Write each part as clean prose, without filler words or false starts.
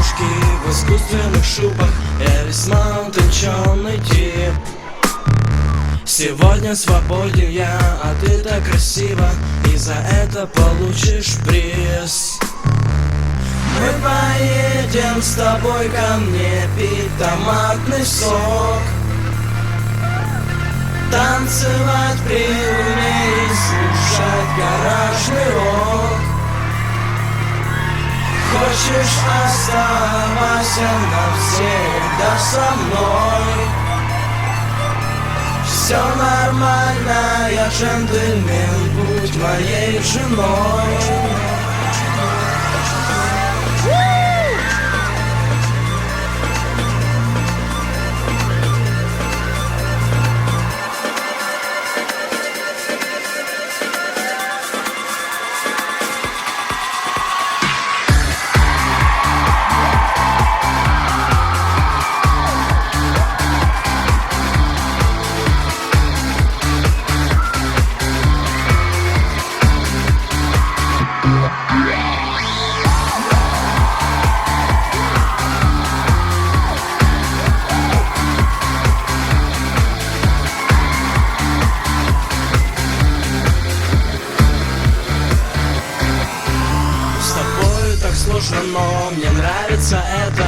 девушки в искусственных шубах. Я весьма утонченный тип. Сегодня свободен я, а ты так красива, и за это получишь приз. Мы поедем с тобой ко мне пить томатный сок, танцевать при луне и слушать гаражный рок. Хочешь, оставайся навсегда со мной. Все нормально, я джентльмен, будь моей женой. Сложно, но мне нравится это,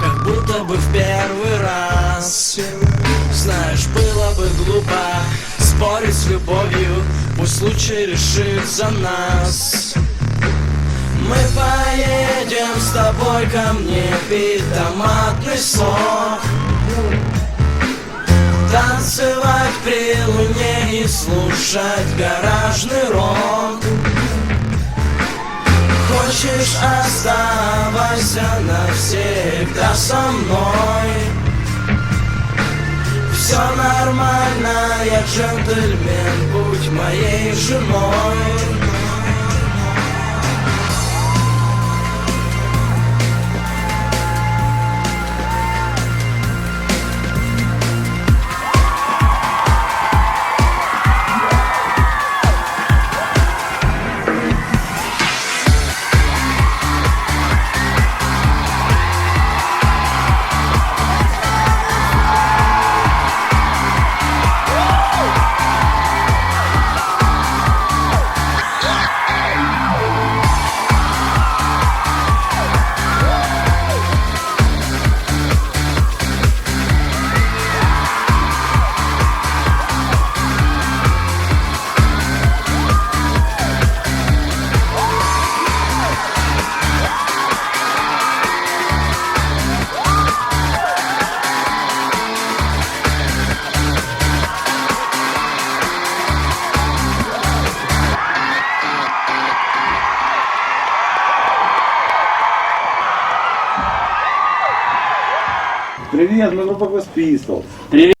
как будто бы в первый раз. Знаешь, было бы глупо спорить с любовью, пусть случай решит за нас. Мы поедем с тобой ко мне пить томатный сок, танцевать при луне и слушать гаражный рок. Хочешь, оставайся навсегда со мной. Все нормально, я джентльмен, будь моей женой. Привет, мы группа Pistols. Привет.